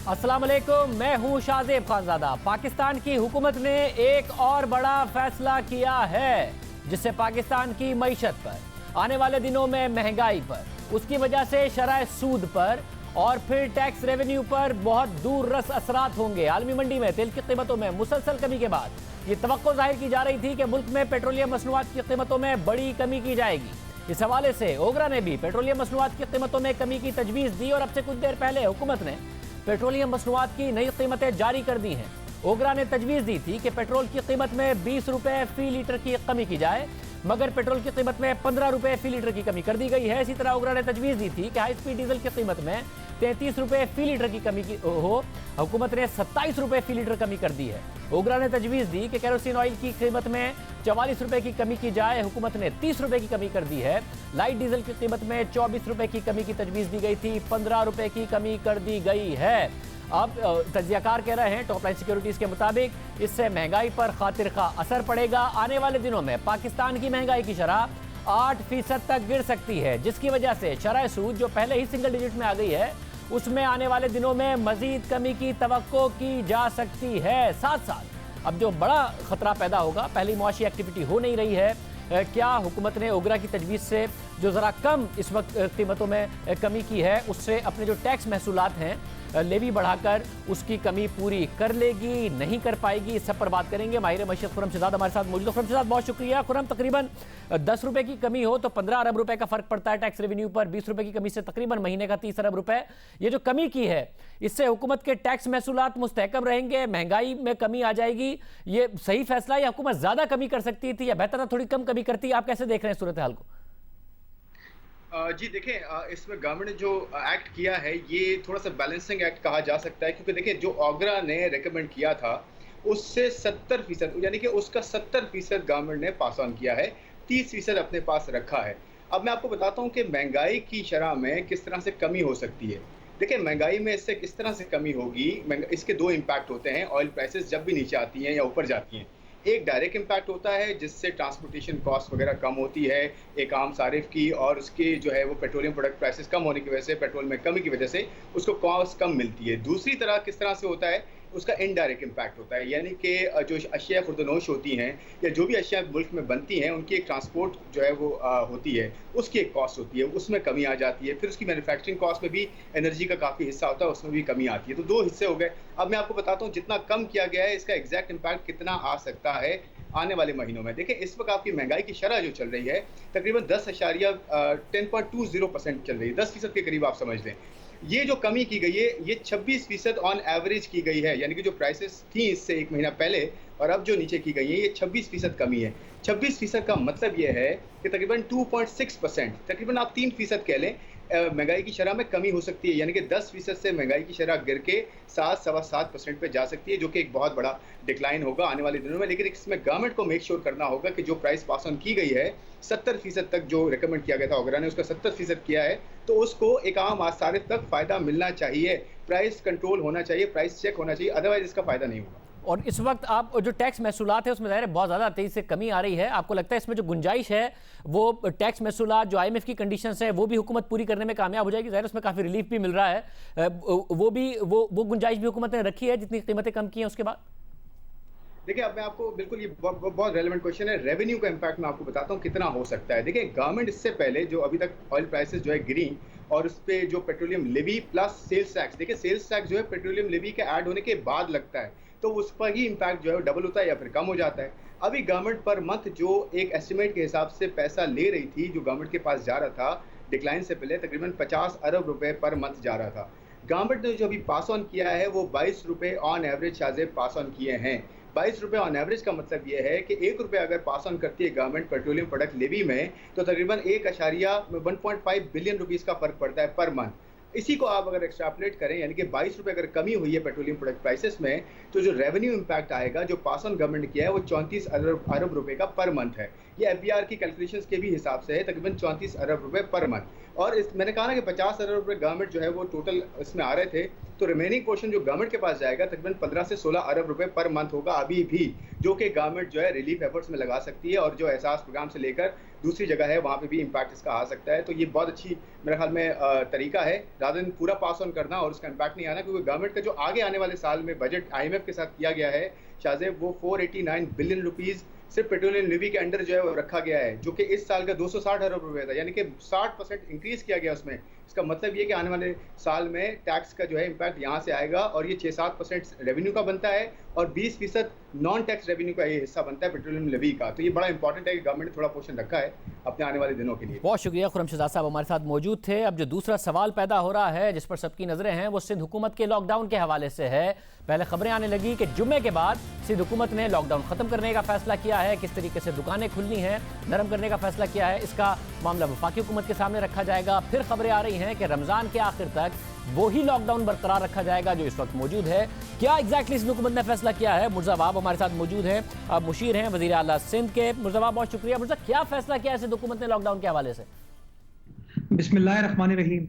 अस्सलाम वालेकुम, मैं हूं शाहजेब खानजादा। पाकिस्तान की हुकूमत ने एक और बड़ा फैसला किया है जिससे पाकिस्तान की मईशत पर, आने वाले दिनों में महंगाई पर, उसकी वजह से शरह सूद पर और फिर टैक्स रेवेन्यू पर बहुत दूर रस असरात होंगे। आलमी मंडी में तेल की कीमतों में मुसलसल कमी के बाद ये तवक्को जाहिर की जा रही थी कि मुल्क में पेट्रोलियम मसनूआत की कीमतों में बड़ी कमी की जाएगी। इस हवाले से ओगरा ने भी पेट्रोलियम मसनूआत की कीमतों में कमी की तजवीज़ दी और अब से कुछ देर पहले हुकूमत ने पेट्रोलियम मसनूआत की नई कीमतें जारी कर दी हैं। ओगरा ने तजवीज़ दी थी कि पेट्रोल की कीमत में 20 रुपए फी लीटर की कमी की जाए, मगर पेट्रोल की कीमत में 15 रुपए फी लीटर की कमी कर दी गई है। इसी तरह ओगरा ने तजवीज़ दी थी कि हाई स्पीड डीजल की कीमत में 33 रुपए फी लीटर की कमी की हो, हुकूमत ने 27 रुपए फी लीटर कमी कर दी है। ओगरा ने तजवीज़ दी कि केरोसिन ऑयल की कीमत में 44 रुपए की कमी की जाए, हुकूमत ने 30 रुपए की कमी कर दी है। लाइट डीजल की कीमत में 24 रुपए की कमी की तजवीज़ दी गई थी, 15 रुपए की कमी कर दी गई है। अब तज्जियाकार कह रहे हैं टॉप लाइन सिक्योरिटीज के मुताबिक इससे महंगाई पर खातिर खा असर पड़ेगा। आने वाले दिनों में पाकिस्तान की महंगाई की शरह 8% तक गिर सकती है, जिसकी वजह से शरह सूद जो पहले ही सिंगल डिजिट में आ गई है उसमें आने वाले दिनों में मजीद कमी की तवक्को की जा सकती है। साथ साथ अब जो बड़ा खतरा पैदा होगा, पहली मुआशी एक्टिविटी हो नहीं रही है, क्या हुकूमत ने ओगरा की तजवीज़ से जो ज़रा कम इस वक्त कीमतों में कमी की है उससे अपने जो टैक्स महसूलात हैं लेवी बढ़ाकर उसकी कमी पूरी कर लेगी, नहीं कर पाएगी? इस सब पर बात करेंगे। माहिर मईशत खुर्रम शहजाद हमारे साथ मौजूद है। खुर्रम शहजाद, बहुत शुक्रिया। खुर्रम, तकरीबन 10 रुपए की कमी हो तो 15 अरब रुपए का फर्क पड़ता है टैक्स रेवेन्यू पर। 20 रुपए की कमी से तकरीबन महीने का 30 अरब रुपए। ये जो कमी की है इससे हुकूमत के टैक्स महसूलात मुस्तहकम रहेंगे, महंगाई में कमी आ जाएगी। ये सही फैसला है या हुकूमत ज्यादा कमी कर सकती थी या बेहतर था थोड़ी कम कमी करती? आप कैसे देख रहे हैं सूरत हाल को? जी देखें, इसमें गवर्नमेंट ने जो एक्ट किया है ये थोड़ा सा बैलेंसिंग एक्ट कहा जा सकता है, क्योंकि देखिए जो ओगरा ने रेकमेंड किया था उससे 70% यानी कि उसका 70% गवर्नमेंट ने पास ऑन किया है, 30% अपने पास रखा है। अब मैं आपको बताता हूँ कि महंगाई की शरह में किस तरह से कमी हो सकती है। देखिए महंगाई में इससे किस तरह से कमी होगी, इसके दो इम्पैक्ट होते हैं। ऑयल प्राइसेस जब भी नीचे आती हैं या ऊपर जाती हैं, एक डायरेक्ट इम्पैक्ट होता है जिससे ट्रांसपोर्टेशन कॉस्ट वगैरह कम होती है एक आम सारिफ की, और उसके जो है वो पेट्रोलियम प्रोडक्ट प्राइसेस कम होने की वजह से, पेट्रोल में कमी की वजह से उसको कॉस्ट कम मिलती है। दूसरी तरह किस तरह से होता है, उसका इनडायरेक्ट इम्पैक्ट होता है, यानी कि जो अशिया खुर्दनोश होती हैं या जो भी अशिया मुल्क में बनती हैं उनकी एक ट्रांसपोर्ट जो है वो होती है, उसकी एक कॉस्ट होती है, उसमें कमी आ जाती है। फिर उसकी मैन्युफैक्चरिंग कॉस्ट में भी एनर्जी का काफ़ी हिस्सा होता है, उसमें भी कमी आती है। तो दो हिस्से हो गए। अब मैं आपको बताता हूँ जितना कम किया गया है इसका एग्जैक्ट इम्पैक्ट कितना आ सकता है आने वाले महीनों में। देखिए इस वक्त आपकी महंगाई की शरह जो चल रही है तकरीबन 10.10% चल रही है, 10% के करीब आप समझ लें। ये जो कमी की गई है ये 26% ऑन एवरेज की गई है, यानी कि जो प्राइसेस थी इससे एक महीना पहले और अब जो नीचे की गई है ये 26% कमी है। 26% का मतलब ये है कि तकरीबन 2.6%, तकरीबन आप 3% कह लें, महंगाई की शरह में कमी हो सकती है, यानी कि 10% से महंगाई की शरह गिर के 7-7.25% पे जा सकती है, जो कि एक बहुत बड़ा डिक्लाइन होगा आने वाले दिनों में। लेकिन इसमें गवर्नमेंट को मेक श्योर करना होगा कि जो प्राइस पास ऑन की गई है 70% तक जो रिकमेंड किया गया था ओगरा ने उसका 70% किया है, तो उसको एक आम सारिफ तक फ़ायदा मिलना चाहिए, प्राइस कंट्रोल होना चाहिए, प्राइस चेक होना चाहिए, अदरवाइज इसका फ़ायदा नहीं होगा। और इस वक्त आप जो टैक्स महसूलात है उसमें ज़ाहिर है बहुत ज़्यादा तेज़ी से कमी आ रही है। आपको लगता है इसमें जो गुंजाइश है वो टैक्स महसूलात जो IMF की कंडीशंस है वो भी हुकूमत पूरी करने में कामयाब हो जाएगी? ज़ाहिर उसमें काफ़ी रिलीफ भी मिल रहा है, वो गुंजाइश भी हुकूमत ने रखी है जितनी कीमतें कम की हैं उसके बाद? देखिए अब मैं आपको बिल्कुल ये बहुत रेलेवेंट क्वेश्चन है। रेवेन्यू का इम्पैक्ट मैं आपको बताता हूँ कितना हो सकता है। देखिए गवर्नमेंट इससे पहले जो अभी तक ऑयल प्राइसेस जो है गिरी और उस पर जो petroleum levy plus sales tax, देखिए सेल्स टैक्स जो है पेट्रोलियम लेवी के ऐड होने के बाद लगता है, तो उस पर ही इम्पैक्ट जो है डबल होता है या फिर कम हो जाता है। अभी गवर्नमेंट पर मंथ जो एक एस्टिमेट के हिसाब से पैसा ले रही थी, जो गवर्नमेंट के पास जा रहा था डिक्लाइन से पहले, तकरीबन 50 अरब रुपए पर मंथ जा रहा था। गवर्नमेंट ने जो अभी पास ऑन किया है वो 22 रुपए on average Shahzeb pass on किए हैं। 22 रुपए ऑन एवरेज का मतलब ये है कि 1 रुपये अगर पास ऑन करती है गवर्नमेंट पेट्रोलियम प्रोडक्ट लेवी में, तो तकरीबन 1.1.5 बिलियन रुपीस का फर्क पड़ता है पर मंथ। इसी को आप अगर एक्सट्रापलेट करें, यानी कि 22 रुपये अगर कमी हुई है पेट्रोलियम प्रोडक्ट प्राइसेस में, तो जो रेवेन्यू इम्पैक्ट आएगा जो पास ऑन गवर्नमेंट ने किया है वो 34 अरब रुपए का पर मंथ है। ये FBR की कैलकुलेशंस के भी हिसाब से है, तकरीबन 34 अरब रुपए पर मंथ। और इस मैंने कहा ना कि 50 अरब रुपए गवर्नमेंट जो है वो टोटल इसमें आ रहे थे, तो रिमेनिंग पोर्शन जो गवर्नमेंट के पास जाएगा तकरीबन 15 से 16 अरब रुपए पर मंथ होगा अभी भी, जो कि गवर्नमेंट जो है रिलीफ एफर्ट्स में लगा सकती है और जो एहसास प्रोग्राम से लेकर दूसरी जगह है वहाँ पे भी इम्पैक्ट इसका आ सकता है। तो ये बहुत अच्छी मेरे ख्याल में तरीका है, रादर देन पूरा पास ऑन करना और उसका इम्पैक्ट नहीं आना, क्योंकि गवर्नमेंट का जो आगे आने वाले साल में बजट आईएमएफ के साथ किया गया है शाहजेब, वो 489 बिलियन रुपीज़ सिर्फ पेट्रोलियम लेवी के अंडर जो है वो रखा गया है, जो कि इस साल का 260 अरब रुपए था, यानी कि 60% इंक्रीज किया गया उसमें। इसका मतलब ये कि आने वाले साल में टैक्स का जो है इम्पैक्ट यहाँ से आएगा और ये 6-7% रेवेन्यू का बनता है और 20% नॉन टैक्स रेवेन्यू का ये हिस्सा बनता है पेट्रोलियम लेवी का। तो ये बड़ा इंपॉर्टेंट है कि गवर्नमेंट ने थोड़ा पोर्शन रखा है अपने आने वाले दिनों के लिए। बहुत शुक्रिया, खुर्रम शहजाद साहब हमारे साथ मौजूद थे। अब जो दूसरा सवाल पैदा हो रहा है जिस पर सबकी नजरें हैं वो सिंध हुकूमत के लॉकडाउन के हवाले से है। पहले खबरें आने लगी कि जुम्मे के बाद सिंध हुकूमत ने लॉकडाउन खत्म करने का फैसला किया है, किस तरीके से दुकानें खुलनी हैं नरम करने का फैसला किया है, इसका मामला वफाकी हुकूमत के सामने रखा जाएगा। फिर खबरें आ रही हैं कि रमजान के आखिर तक वो ही लॉकडाउन बरकरार रखा जाएगा जो इस वक्त मौजूद है। क्या एग्जैक्टली सिंध हुकूमत ने फैसला किया है? मुर्जा वाब हमारे साथ मौजूद हैं, अब मुशीर हैं वजीर आला सिंध के। मुर्जा वाब बहुत शुक्रिया। मुर्जा, क्या फैसला किया है सिंध हुकूमत ने लॉकडाउन के हवाले से? बिस्मिल्लाहिर्रहमानिर्रहीम।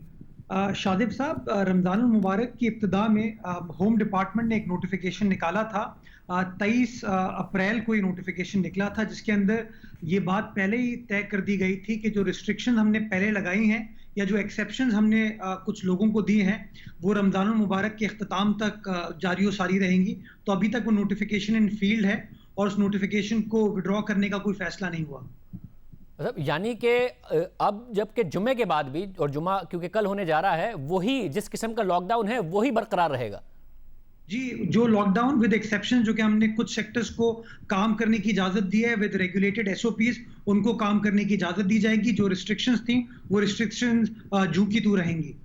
शादिब साहब, रमज़ान मुबारक की इब्तिदा में होम डिपार्टमेंट ने एक नोटिफिकेशन निकाला था। 23 अप्रैल को ये नोटिफिकेशन निकला था, जिसके अंदर ये बात पहले ही तय कर दी गई थी कि जो रिस्ट्रिक्शन हमने पहले लगाई हैं या जो एक्सेप्शंस हमने कुछ लोगों को दिए हैं वो रमज़ान मुबारक के अख्ताम तक जारी और सारी रहेंगी। तो अभी तक वो नोटिफिकेशन इन फील्ड है और उस नोटिफिकेशन को विड्रॉ करने का कोई फैसला नहीं हुआ। मतलब यानी कि अब जबकि जुम्मे के बाद भी, और जुम्मा क्योंकि कल होने जा रहा है, वही जिस किस्म का लॉकडाउन है वही बरकरार रहेगा। जी, जो लॉकडाउन विद एक्सेप्शन, जो कि हमने कुछ सेक्टर्स को काम करने की इजाजत दी है विद रेगुलेटेड एसओपीज, उनको काम करने की इजाजत दी जाएगी। जो रिस्ट्रिक्शंस थी वो रिस्ट्रिक्शंस जू की तू रहेंगी।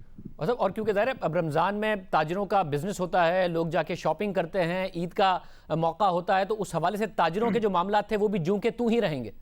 मतलब और क्योंकि ज़ाहिर है अब रमज़ान में ताजिरों का बिजनेस होता है, लोग जाके शॉपिंग करते हैं, ईद का मौका होता है, तो उस हवाले से ताजिरों के जो मामला थे वो भी जूं के तू ही रहेंगे।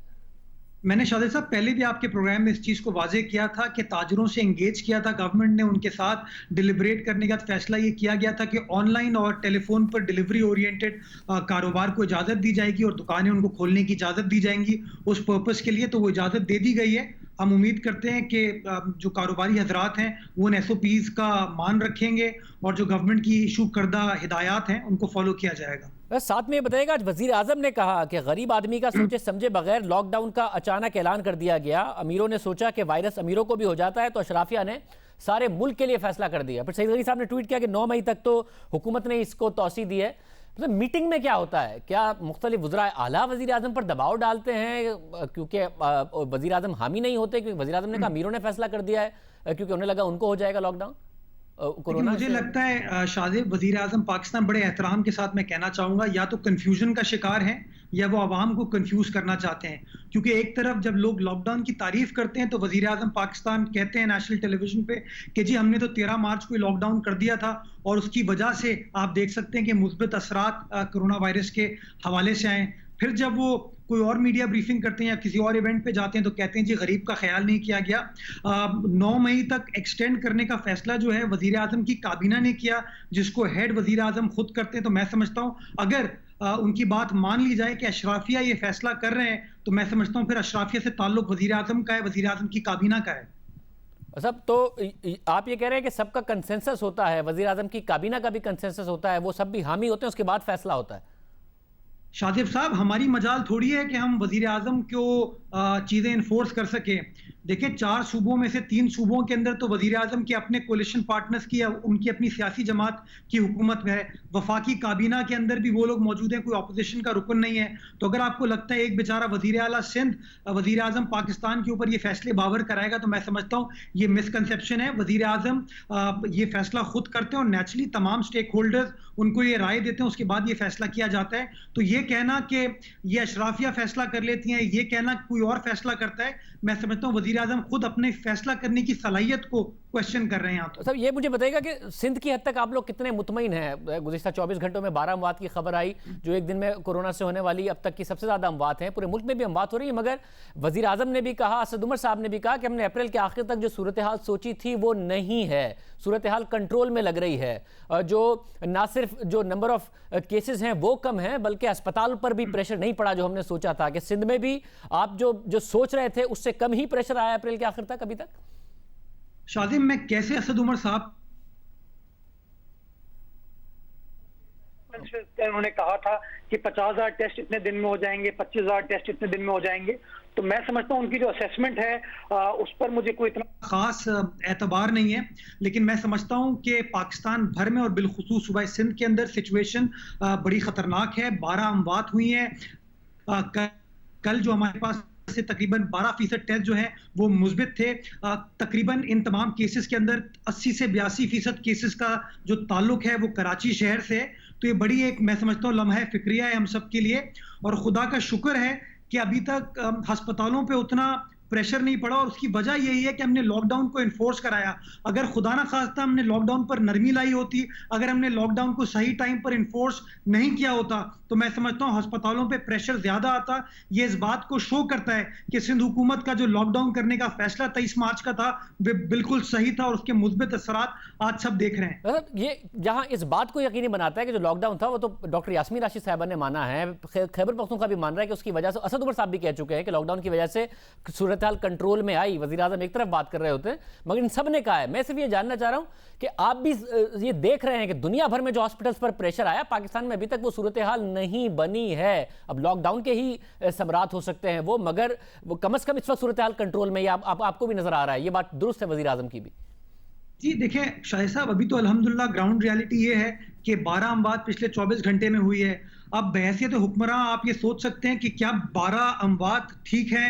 मैंने शादिब साहब पहले भी आपके प्रोग्राम में इस चीज़ को वाजे किया था कि ताजरों से एंगेज किया था गवर्नमेंट ने, उनके साथ डिलिब्रेट करने का फैसला ये किया गया था कि ऑनलाइन और टेलीफोन पर डिलीवरी ओरिएंटेड कारोबार को इजाज़त दी जाएगी और दुकानें उनको खोलने की इजाज़त दी जाएंगी उस पर्पज़ के लिए। तो वो इजाज़त दे दी गई है। हम उम्मीद करते हैं कि जो कारोबारी हजरात हैं वो उन एसओपीज़ का मान रखेंगे और जो गवर्नमेंट की इशू करदा हिदायत हैं उनको फॉलो किया जाएगा। बस साथ में बताएगा, वजीर आजम ने कहा कि गरीब आदमी का सोचे समझे बगैर लॉकडाउन का अचानक ऐलान कर दिया गया। अमीरों ने सोचा कि वायरस अमीरों को भी हो जाता है, तो अशराफिया ने सारे मुल्क के लिए फैसला कर दिया। फिर सईद गनी साहब ने ट्वीट किया कि 9 मई तक तो हुकूमत ने इसको तौसी दी है। मतलब मीटिंग में क्या होता है? क्या मुख्तलिफ वज़रा आला वज़ीर आज़म पर दबाव डालते हैं क्योंकि वज़ीर आज़म हामी नहीं होते, क्योंकि वज़ीर आज़म ने कहा अमीरों ने फैसला कर दिया है क्योंकि उन्हें लगा उनको हो जाएगा लॉकडाउन कोरोना? मुझे लगता है शादिब, वज़ीर आज़म पाकिस्तान बड़े एहतराम के साथ मैं कहना चाहूँगा, या तो कन्फ्यूजन का शिकार हैं या वो आवाम को कंफ्यूज करना चाहते हैं। क्योंकि एक तरफ जब लोग लॉकडाउन की तारीफ करते हैं तो वज़ीर आज़म पाकिस्तान कहते हैं नेशनल टेलीविजन पे कि जी हमने तो 13 मार्च को लॉकडाउन कर दिया था और उसकी वजह से आप देख सकते हैं कि मुस्बित असरात कोरोना वायरस के हवाले से आए। फिर जब वो कोई और मीडिया ब्रीफिंग करते हैं या किसी और इवेंट पे जाते हैं तो कहते हैं जी गरीब का ख्याल नहीं किया गया। 9 मई तक एक्सटेंड करने का फैसला जो है वज़ीर आज़म की काबीना ने किया, जिसको हेड वज़ीर आज़म खुद करते हैं। तो मैं समझता हूँ अगर उनकी बात मान ली जाए कि अशराफिया ये फैसला कर रहे हैं तो मैं समझता हूँ फिर अशराफिया से ताल्लुक वज़ीर आज़म का है, वज़ीर आज़म की काबीना का है। सब तो आप ये कह रहे हैं कि सबका कंसेंसस होता है, वज़ीर आज़म की काबीना का भी कंसेंसस होता है, वो सब भी हामी होते हैं, उसके बाद फैसला होता है। शादिब साहब, हमारी मजाल थोड़ी है कि हम वज़ीर आज़म को चीज़ें इन्फोर्स कर सके। देखिए 4 सूबों में से 3 सूबों के अंदर तो वज़ीर आज़म के अपने कोलिशन पार्टनर्स की या उनकी अपनी सियासी जमात की हुकूमत है। वफाकी काबीना के अंदर भी वो लोग मौजूद हैं, कोई अपोजिशन का रुकन नहीं है। तो अगर आपको लगता है एक बेचारा वज़ीर आला सिंध वज़ीर आज़म पाकिस्तान के ऊपर ये फैसले बावर कराएगा, तो मैं समझता हूँ ये मिसकंसेप्शन है। वज़ीर आज़म ये फैसला खुद करते हैं और नेचुरली तमाम स्टेक होल्डर्स उनको ये राय देते हैं, उसके बाद ये फैसला किया जाता है। तो ये कहना कि ये अशराफिया फैसला कर लेती हैं, ये कहना कोई और फैसला करता है, मैं समझता हूँ वज़ीर आज़म खुद अपने फैसला करने की सलाहियत को क्वेश्चन कर रहे हैं। आप तो ये मुझे बताइएगा कि सिंध की हद तक आप लोग कितने मुतमईन हैं? गुज़िश्ता 24 घंटों में 12 अमवात की खबर आई, जो एक दिन में कोरोना से होने वाली अब तक की सबसे ज़्यादा अमवात हैं। पूरे मुल्क में भी अमवात हो रही है, मगर वज़ीर आज़म ने भी कहा, असद उमर साहब ने भी कहा कि हमने अप्रैल के आखिर तक जो सूरत हाल सोची थी वो नहीं है, सूरत हाल कंट्रोल में लग रही है। जो ना सिर्फ जो नंबर ऑफ केसेस हैं वो कम है, बल्कि अस्पताल पर भी प्रेशर नहीं पड़ा जो हमने सोचा था। कि सिंध में भी आप जो सोच रहे थे उससे कम ही प्रेशर आया अप्रैल के आखिर तक अभी तक? शादिब, मैं कैसे असद उमर साहब उन्होंने कहा था कि 50,000 टेस्ट इतने दिन में हो जाएंगे, 25,000 टेस्ट इतने दिन में हो जाएंगे। तो मैं समझता हूँ उनकी जो असेसमेंट है उस पर मुझे कोई इतना खास एतबार नहीं है, लेकिन मैं समझता हूं कि पाकिस्तान भर में और बिलखुसूस सूबा सिंध के अंदर सिचुएशन बड़ी खतरनाक है। 12 अमवात हुई हैं। कल जो हमारे पास से तकरीबन 12% टेस्ट जो है वो मुस्बित थे। तकरीबन इन तमाम केसेस के अंदर 80 से 82% केसेस का जो ताल्लुक है वो कराची शहर से है। तो ये बड़ी एक मैं समझता हूँ लम्हा फिक्रिया है हम सब के लिए, और खुदा का शुक्र है कि अभी तक अस्पतालों पे उतना प्रेशर नहीं पड़ा, और उसकी वजह यही है कि हमने लॉकडाउन को इन्फोर्स कराया। अगर खुदा ना खास्ता हमने लॉकडाउन पर नरमी लाई होती, अगर हमने लॉकडाउन को सही टाइम पर इन्फोर्स नहीं किया होता, तो मैं समझता हूँ अस्पतालों पे प्रेशर ज्यादा आता। ये इस बात को शो करता है कि सिंध हुकूमत का जो लॉकडाउन करने का फैसला 23 मार्च का था वे बिल्कुल सही था, और उसके मुस्बित असरात आज सब देख रहे हैं। ये जहां इस बात को यकीनी बनाता है कि जो लॉकडाउन था वो तो डॉक्टर यास्मीन राशिद साहिबा ने माना है, खैबर पख्तूनख्वा भी मान रहा है कि उसकी वजह से, असद उमर साहब भी कह चुके हैं कि लॉकडाउन की वजह से सूरत हाल कंट्रोल में आई। वज़ीर आज़म एक तरफ बात कर रहे होते हैं, मगर इन सब ने कहा है। मैं सिर्फ ये जानना चाह रहा हूं कि आप भी ये देख रहे हैं कि दुनिया भर में जो हॉस्पिटल्स पर प्रेशर आया, पाकिस्तान में अभी तक वो सूरत हाल नहीं बनी है। अब लॉकडाउन के ही समरात हो सकते हैं वो, मगर वो कम से कम इस वक्त सूरत हाल कंट्रोल में, आपको भी नजर आ रहा है। ये बात दुरुस्त है वज़ीर आज़म की भी? जी देखें शाहिद साहब, अभी तो अल्हम्दुलिल्लाह ग्राउंड रियलिटी ये है कि 12 अमवात पिछले 24 घंटे में हुई है। अब बहैसियत हुक्मरां आप ये सोच सकते हैं कि क्या 12 अमवात ठीक है?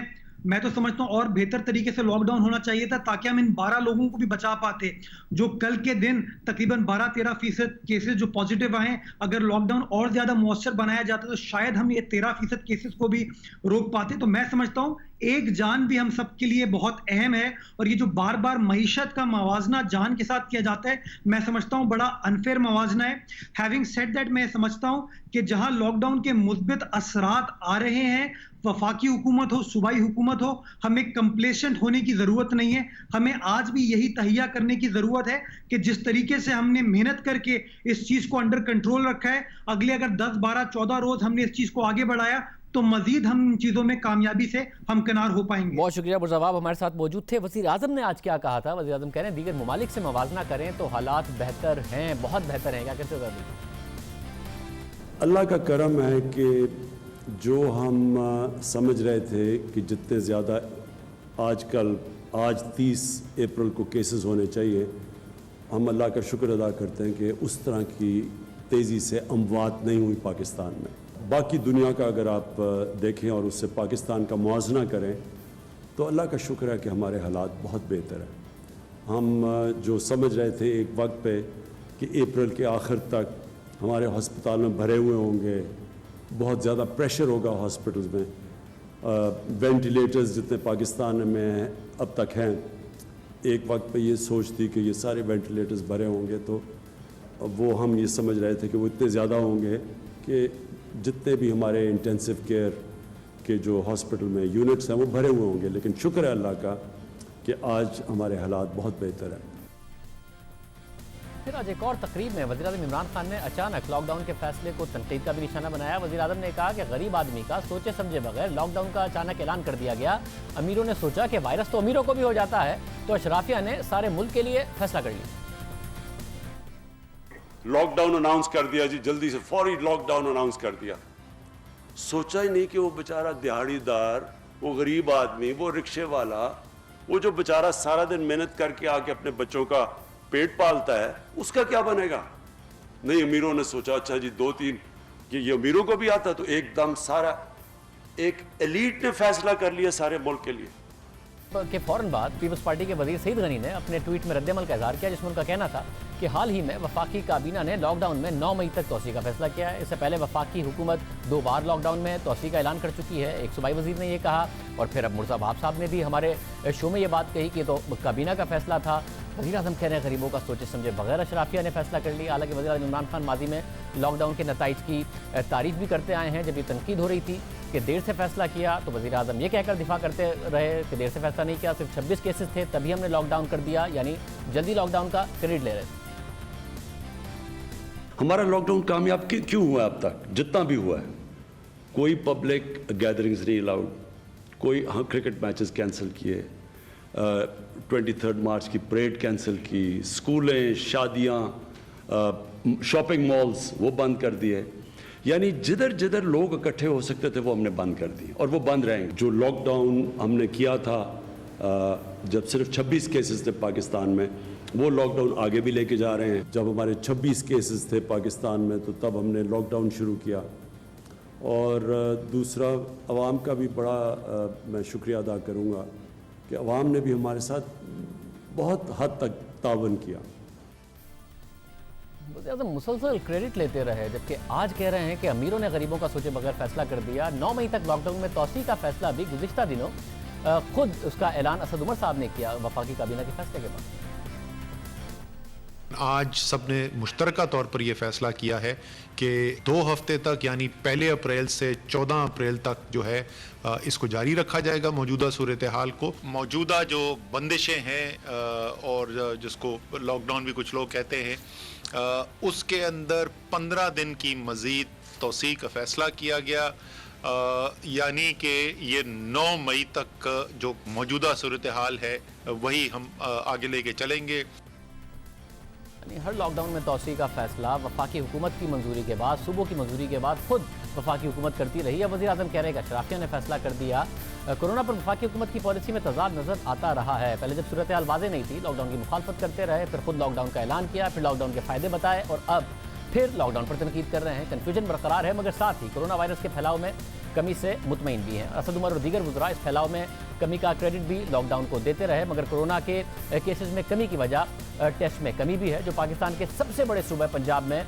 मैं तो समझता हूँ और बेहतर तरीके से लॉकडाउन होना चाहिए था, ताकि हम इन 12 लोगों को भी बचा पाते। जो कल के दिन तकरीबन 12-13% केसेस जो पॉजिटिव आए, अगर लॉकडाउन और ज्यादा मौसर बनाया जाता तो शायद हम ये 13% केसेस को भी रोक पाते। तो मैं समझता हूँ एक जान भी हम सबके लिए बहुत अहम है, और ये जो बार बार मईशत का मवाजना जान के साथ किया जाता है, मैं समझता हूँ बड़ा अनफेयर मवाजना है। हैविंग सेड दैट, मैं समझता हूँ कि जहां लॉकडाउन के मुस्बित असरात आ रहे हैं, वफाकी हुकूमत हो, सूबाई हुकूमत हो, हमें कंप्लेसेंट होने की जरूरत नहीं है। हमें आज भी यही तहिया करने की जरूरत है कि जिस तरीके से हमने मेहनत करके इस चीज को अंडर कंट्रोल रखा है, अगले अगर 10, 12, 14 रोज हमने इस चीज को आगे बढ़ाया तो मजीद हम इन चीजों में कामयाबी से हमकिनार हो पाएंगे। बहुत शुक्रिया बुरजवाब, हमारे साथ मौजूद थे। वज़ीर आज़म ने आज क्या कहा था? वज़ीर आज़म कह रहे हैं दीगर ममालिक से मवाजना करें तो हालात बेहतर हैं, बहुत बेहतर हैं। क्या कहते हो? अल्लाह का करम है कि जो हम समझ रहे थे कि जितने ज़्यादा आज 30 अप्रैल को केसेस होने चाहिए, हम अल्लाह का शुक्र अदा करते हैं कि उस तरह की तेज़ी से अमवात नहीं हुई पाकिस्तान में। बाकी दुनिया का अगर आप देखें और उससे पाकिस्तान का मुआवजना करें तो अल्लाह का शुक्र है कि हमारे हालात बहुत बेहतर हैं। हम जो समझ रहे थे एक वक्त पे कि अप्रैल के आखिर तक हमारे अस्पताल में भरे हुए होंगे, बहुत ज़्यादा प्रेशर होगा हॉस्पिटल्स में, वेंटिलेटर्स जितने पाकिस्तान में अब तक हैं, एक वक्त पे ये सोच थी कि ये सारे वेंटिलेटर्स भरे होंगे, तो वो हम ये समझ रहे थे कि वो इतने ज़्यादा होंगे कि जितने भी हमारे इंटेंसिव केयर के जो हॉस्पिटल में यूनिट्स हैं वो भरे हुए होंगे। लेकिन शुक्र है अल्लाह का कि आज हमारे हालात बहुत बेहतर हैं। फिर आज एक और तकरीब में वज़ीर आज़म इमरान खान ने अचानक लॉकडाउन के फैसले को तनकीद का भी निशाना बनाया। वज़ीर आज़म ने कहा कि गरीब आदमी का सोचे समझे बगैर लॉकडाउन का अचानक ऐलान कर दिया गया। अमीरों ने सोचा कि वायरस तो अमीरों को भी हो जाता है, तो अशराफिया ने सारे मुल्क के लिए फैसला कर लिया। लॉकडाउन अनाउंस कर दिया जी, जल्दी से फौरी लॉकडाउन अनाउंस कर दिया। सोचा ही नहीं कि वो बेचारा दिहाड़ीदार, वो गरीब आदमी, वो रिक्शे वाला, वो जो बेचारा सारा दिन मेहनत करके आके अपने बच्चों का पेट पालता है, उसका क्या बनेगा। नहीं, अमीरों ने सोचा अच्छा जी 2-3 कि ये अमीरों को भी आता, तो एकदम सारा एक एलीट ने फैसला कर लिया सारे मुल्क के लिए। के फौरन बाद पीपल्स पार्टी के वजीर सईद गनी ने अपने ट्वीट में रद्द-ए-अमल का इजहार किया, जिसमें उनका कहना था कि हाल ही में वफाकी काबीना ने लॉकडाउन में 9 मई तक तोसी का फैसला किया है। इससे पहले वफाकी हुकूमत 2 बार लॉकडाउन में तोसी का ऐलान कर चुकी है। एक सूबाई वजीर ने यह कहा, और फिर अब मुर्जा वहाब साहब ने भी हमारे शो में ये बात कही कि तो काबीना का फैसला था। वज़ीर आज़म कह रहे हैं गरीबों का सोचे समझे बगैर अशराफिया ने फैसला कर लिया। हालांकि वज़ीर आज़म इमरान खान माजी में लॉकडाउन के नताइज की तारीफ भी करते आए हैं। जब ये तनकीद हो रही थी कि देर से फैसला किया, तो वज़ीर आज़म ये कहकर दिफा करते रहे कि देर से फैसला नहीं किया, सिर्फ 26 केसेस थे तभी हमने लॉकडाउन कर दिया, यानी जल्दी लॉकडाउन का क्रेडिट ले रहे थे। हमारा लॉकडाउन कामयाब क्यों हुआ अब तक जितना भी हुआ है? कोई पब्लिक गैदरिंग्स नहीं अलाउड, कोई क्रिकेट मैचेस कैंसिल किए, 23 मार्च की परेड कैंसिल की, स्कूलें, शादियां, शॉपिंग मॉल्स वो बंद कर दिए, यानी जिधर जिधर लोग इकट्ठे हो सकते थे वो हमने बंद कर दिए और वो बंद रहेंगे। जो लॉकडाउन हमने किया था जब सिर्फ 26 केसेस थे पाकिस्तान में, वो लॉकडाउन आगे भी लेके जा रहे हैं। जब हमारे 26 केसेस थे पाकिस्तान में तो तब हमने लॉकडाउन शुरू किया। और दूसरा, अवाम का भी बड़ा मैं शुक्रिया अदा करूँगा कि अवाम ने भी हमारे साथ बहुत हद तक तावन किया। मुसलसल क्रेडिट लेते रहे, जबकि आज कह रहे हैं कि अमीरों ने गरीबों का सोचे बगैर फैसला कर दिया। 9 मई तक लॉकडाउन में तोसी का फैसला भी गुज़िश्ता दिनों खुद उसका ऐलान असद उमर साहब ने किया वफाकी काबीना के फैसले के बाद। आज सबने मुश्तरका तौर पर यह फैसला किया है कि 2 हफ्ते तक, यानी 1 अप्रैल से 14 अप्रैल तक जो है इसको जारी रखा जाएगा। मौजूदा सूरत हाल को, मौजूदा जो बंदिशें हैं और जिसको लॉकडाउन भी कुछ लोग कहते हैं, उसके अंदर 15 दिन की मज़ीद तोसी का फैसला किया गया, यानी कि ये 9 मई तक जो मौजूदा सूरत हाल है वही हम आगे लेके चलेंगे। हर लॉकडाउन में तोसी का फैसला वफाकी हुकूमत की मंजूरी के बाद, सूबों की मंजूरी के बाद खुद वफाकी हुकूमत करती रही है। वज़ीर आज़म कह रहे हैं कि अशराफिया ने फैसला कर दिया। कोरोना पर वफाकी हुकूमत की पॉलिसी में तजाद नज़र आता रहा है। पहले जब सूरत हाल वाज़ेह नहीं थी, लॉकडाउन की मुखालफत करते रहे, फिर खुद लॉकडाउन का ऐलान किया, फिर लॉकडाउन के फ़ायदे बताए और अब फिर लॉकडाउन पर तनकीद कर रहे हैं। कन्फ्यूजन बरकरार है, मगर साथ ही कोरोना वायरस के फैलाव में कमी से मुतमईन भी हैं। असद उमर और दीगर वज़रा इस फैलाव में कमी का क्रेडिट भी लॉकडाउन को देते रहे, मगर कोरोना के केसेस में कमी की वजह टेस्ट में कमी भी है, जो पाकिस्तान के सबसे बड़े सूबे पंजाब में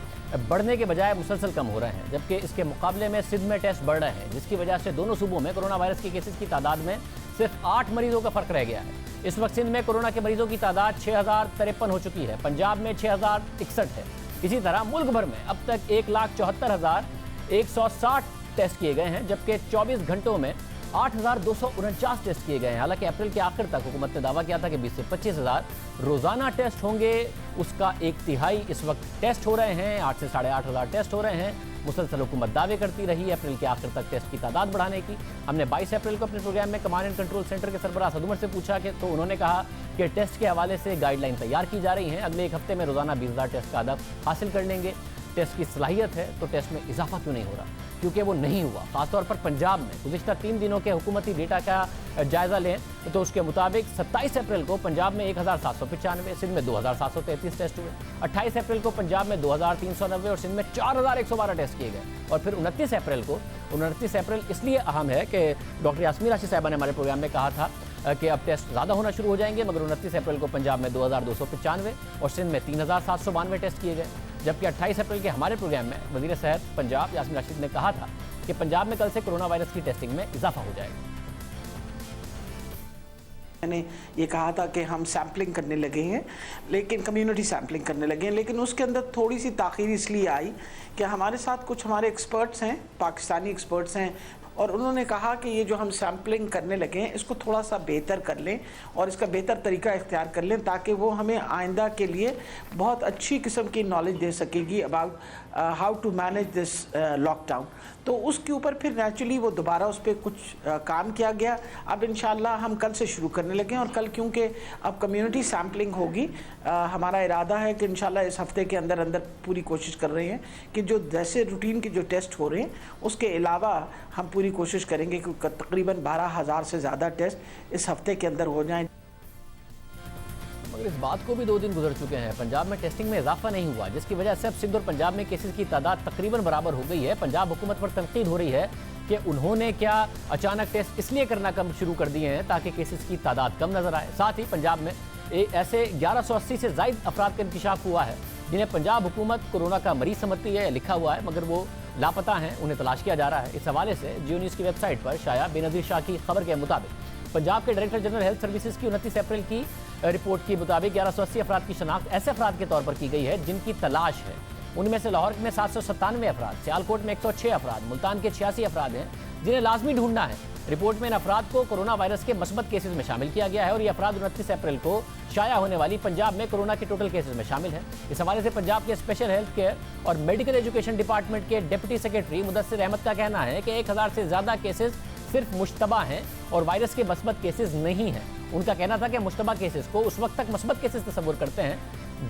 बढ़ने के बजाय मुसलसल कम हो रहे हैं, जबकि इसके मुकाबले में सिंध में टेस्ट बढ़ रहे हैं, जिसकी वजह से दोनों सूबों में कोरोना वायरस के केसेस की तादाद में सिर्फ 8 मरीजों का फर्क रह गया है। इस वक्त सिंध में कोरोना के मरीजों की तादाद 6053 हो चुकी है, पंजाब में 6061 है। इसी तरह मुल्क भर में अब तक 1,74,160 टेस्ट किए गए हैं, जबकि 24 घंटों में 8,249 टेस्ट किए गए हैं। हालांकि अप्रैल के आखिर तक हुकूमत ने दावा किया था कि 20 से 25 हज़ार रोज़ाना टेस्ट होंगे, उसका 1/3 इस वक्त टेस्ट हो रहे हैं। 8 से 8.5 हज़ार टेस्ट हो रहे हैं। मुसलसल हुकूमत दावे करती रही अप्रैल के आखिर तक टेस्ट की तादाद बढ़ाने की। हमने 22 अप्रैल को अपने प्रोग्राम में कमांड एंड कंट्रोल सेंटर के सरबराह असद उमर से पूछा कि, तो उन्होंने कहा कि टेस्ट के हवाले से गाइडलाइन तैयार की जा रही हैं, अगले 1 हफ्ते में रोज़ाना 20,000 टेस्ट का अदब हासिल कर लेंगे। टेस्ट की सलाहियत है तो टेस्ट में इजाफा क्यों नहीं हो रहा? क्योंकि वो नहीं हुआ। खासतौर पर पंजाब में गुज़िश्ता 3 दिनों के हुकूमती डेटा का जायज़ा लें तो उसके मुताबिक 27 अप्रैल को पंजाब में 1,795, सिंध में 2,733 टेस्ट हुए। 28 अप्रैल को पंजाब में 2,390 और सिंध में 4,112 टेस्ट किए गए। और फिर 29 अप्रैल इसलिए अहम है कि डॉक्टर यास्मीन राशिद साहिबा ने हमारे प्रोग्राम में कहा था कि अब टेस्ट ज़्यादा होना शुरू हो जाएंगे, मगर 29 अप्रैल को पंजाब में 2,295 और सिंध में 3,792 टेस्ट किए गए। जबकि 28 अप्रैल के हमारे प्रोग्राम में वज़ीर सेहत पंजाब यास्मीन राशिद ने कहा था कि पंजाब में कल से कोरोना वायरस की टेस्टिंग में इजाफा हो जाएगा। मैंने ये कहा था कि हम सैम्पलिंग करने लगे हैं, लेकिन कम्युनिटी सैम्पलिंग करने लगे हैं, लेकिन उसके अंदर थोड़ी सी ताख़ीर इसलिए आई कि हमारे साथ कुछ हमारे एक्सपर्ट्स हैं, पाकिस्तानी एक्सपर्ट्स हैं, और उन्होंने कहा कि ये जो हम सैम्पलिंग करने लगे हैं इसको थोड़ा सा बेहतर कर लें और इसका बेहतर तरीका इख्तियार कर लें, ताकि वो हमें आइंदा के लिए बहुत अच्छी किस्म की नॉलेज दे सकेगी about how to manage this lockdown. तो उसके ऊपर फिर नेचुरली वो दोबारा उस पर कुछ काम किया गया। अब इंशाल्लाह हम कल से शुरू करने लगे हैं, और कल क्योंकि अब कम्युनिटी सैम्पलिंग होगी, हमारा इरादा है कि इंशाल्लाह इस हफ्ते के अंदर अंदर पूरी कोशिश कर रहे हैं कि जो जैसे रूटीन के जो टेस्ट हो रहे हैं उसके अलावा हम पूरी कोशिश करेंगे कि तकरीबन 12,000 से ज़्यादा टेस्ट इस हफ्ते के अंदर हो जाएं। मगर इस बात को भी 2 दिन गुजर चुके हैं, पंजाब में टेस्टिंग में इजाफा नहीं हुआ, जिसकी वजह से अब सिंध और पंजाब में केसेस की तादाद तकरीबन बराबर हो गई है। पंजाब हुकूमत पर तनकीद हो रही है कि उन्होंने क्या अचानक टेस्ट इसलिए करना कम शुरू कर दिए हैं ताकि केसेस की तादाद कम नजर आए। साथ ही पंजाब में ऐसे 1180 से ज़ायद अफराद का इंकशाफ हुआ है जिन्हें पंजाब हुकूमत कोरोना का मरीज समझती है, लिखा हुआ है, मगर वो लापता हैं, उन्हें तलाश किया जा रहा है। इस हवाले से जियो न्यूज़ की वेबसाइट पर शाया बेनज़ीर शाह की खबर के मुताबिक पंजाब के डायरेक्टर जनरल हेल्थ सर्विसेज की 29 अप्रैल की रिपोर्ट के मुताबिक 1180 अफराद की शनाख्त ऐसे अफराद के तौर पर की गई है जिनकी तलाश है। उनमें से लाहौर में 797 अफराद, सियालकोट में 106 अफराद, मुल्तान के 86 अफराद हैं जिन्हें लाजमी ढूंढना है। रिपोर्ट में इन अफराद को कोरोना वायरस के मस्बत केसेस में शामिल किया गया है और ये अफराद 29 अप्रैल को शाया होने वाली पंजाब में कोरोना के टोटल केसेस में शामिल है। इस हवाले से पंजाब के स्पेशल हेल्थ केयर और मेडिकल एजुकेशन डिपार्टमेंट के डिप्टी सेक्रेटरी मुदस्सिर अहमद का कहना है कि 1000 से ज़्यादा केसेस सिर्फ मुश्तबा हैं और वायरस के मस्बत केसेस नहीं हैं। उनका कहना था कि मुश्तबा केसेस को उस वक्त तक मस्बत केसेस तस्वुर करते हैं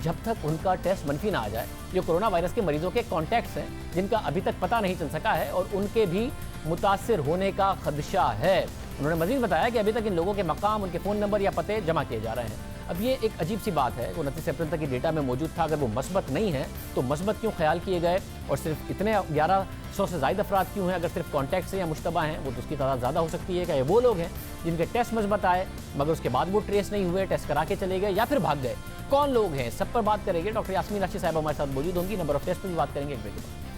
जब तक उनका टेस्ट मनफी ना आ जाए। ये कोरोना वायरस के मरीजों के कॉन्टैक्ट्स हैं जिनका अभी तक पता नहीं चल सका है और उनके भी मुतासिर होने का खदशा है। उन्होंने मजीद बताया कि अभी तक इन लोगों के मकाम, उनके फ़ोन नंबर या पते जमा किए जा रहे हैं। अब ये एक अजीब सी बात है, 29 अप्रैल तक ये डेटा में मौजूद था। अगर वो मस्बत नहीं है तो मस्बत क्यों ख्याल किए गए और सिर्फ इतने 1100 से ज़ायद अफराद क्यों हैं? अगर सिर्फ कॉन्टैक्ट से या मुश्तबा हैं वो तो उसकी तादाद ज़्यादा हो सकती है। क्या ये वो लोग हैं जिनके टेस्ट मस्बत आए मगर उसके बाद वो ट्रेस नहीं हुए, टेस्ट करा के चले गए या फिर भाग गए? कौन लोग हैं, सब पर बात करेंगे। डॉक्टर यास्मीन राशि साहब हमारे साथ मौजूद होंगी। नंबर ऑफ टेस्ट पर भी बात करेंगे एक ब्रेक के बाद।